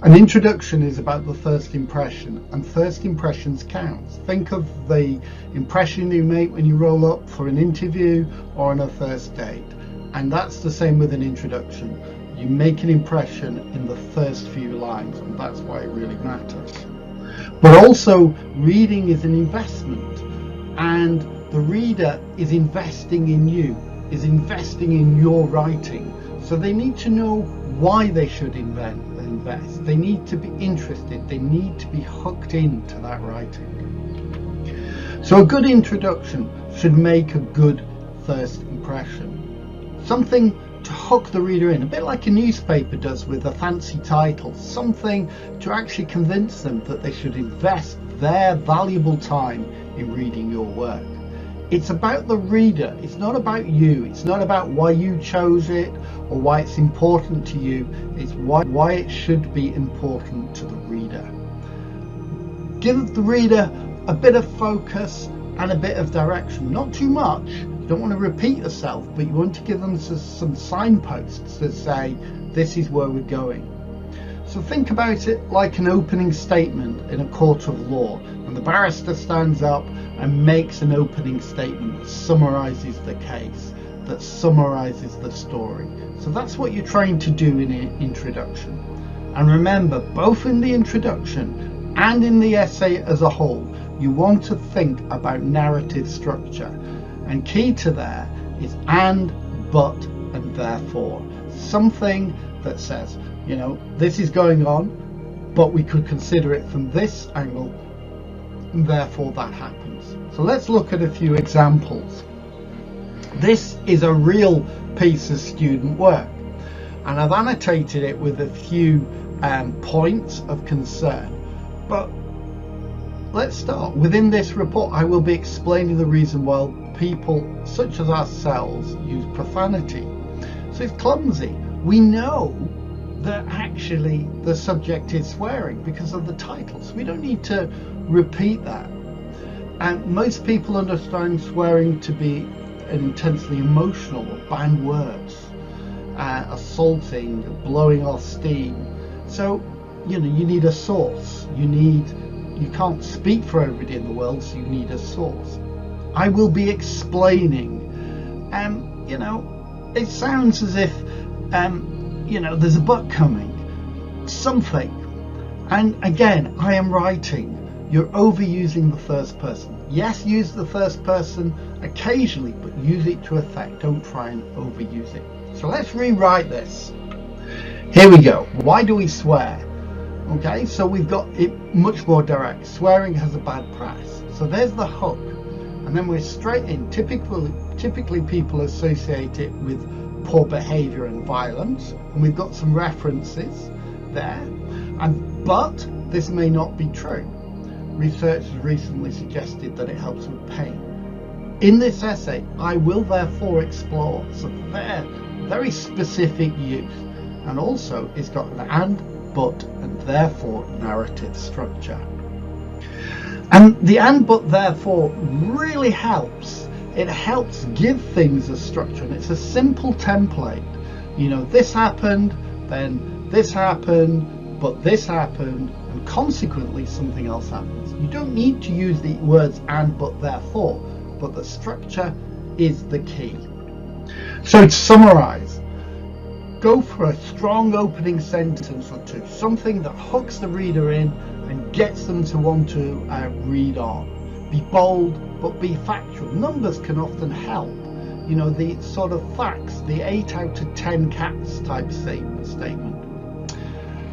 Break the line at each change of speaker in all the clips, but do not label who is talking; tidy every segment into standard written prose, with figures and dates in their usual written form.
An introduction is about the first impression, and first impressions count. Think of the impression you make when you roll up for an interview or on a first date, and that's the same with an introduction. You make an impression in the first few lines, and that's why it really matters. But also, reading is an investment, and the reader is investing in you, is investing in your writing. So they need to know why they should invest. They need to be interested. They need to be hooked into that writing. So a good introduction should make a good first impression. Something to hook the reader in, a bit like a newspaper does with a fancy title. Something to actually convince them that they should invest their valuable time in reading your work. It's about the reader. It's not about you. It's not about why you chose it or why it's important to you. It's why it should be important to the reader. Give the reader a bit of focus and a bit of direction. Not too much. You don't want to repeat yourself, but you want to give them some signposts that say, this is where we're going. So think about it like an opening statement in a court of law, and the barrister stands up and makes an opening statement that summarizes the case, that summarizes the story. So that's what you're trying to do in an introduction. And remember, both in the introduction and in the essay as a whole, you want to think about narrative structure. And key to that is and, but, and therefore. Something that says, you know, this is going on, but we could consider it from this angle, and therefore that happens. So let's look at a few examples. This is a real piece of student work, and I've annotated it with a few points of concern. But let's start. Within this report, I will be explaining the reason why people such as ourselves use profanity. So it's clumsy. We know that actually the subject is swearing because of the title, so we don't need to repeat that. And most people understand swearing to be an intensely emotional or banned words, assaulting, blowing off steam. So you need a source. You can't speak for everybody in the world, so you need a source. I will be explaining, it sounds as if there's a but coming, something. And again, I am writing. You're overusing the first person. Yes, use the first person occasionally, but use it to effect. Don't try and overuse it. So let's rewrite this. Here we go. Why do we swear? Okay, so we've got it much more direct. Swearing has a bad press. So there's the hook. And then we're straight in. Typically people associate it with poor behavior and violence. And we've got some references there. But this may not be true. Research has recently suggested that it helps with pain. In this essay, I will therefore explore some very specific use, and also it's got an and, but, and therefore narrative structure. And the and, but, therefore really helps. It helps give things a structure, and it's a simple template. This happened, then this happened, but this happened, and consequently something else happens. You don't need to use the words and, but, therefore, but the structure is the key. So to summarize, go for a strong opening sentence or two, something that hooks the reader in and gets them to want to read on. Be bold, but be factual. Numbers can often help. The sort of facts, the 8 out of 10 cats type statement.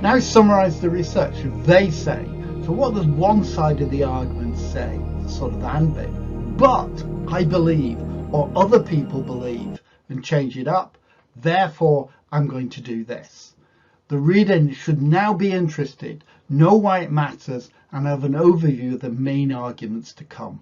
Now summarize the research. They say, so what does one side of the argument say? Sort of the and bit. But I believe, or other people believe, and change it up. Therefore, I'm going to do this. The reader should now be interested, know why it matters, and have an overview of the main arguments to come.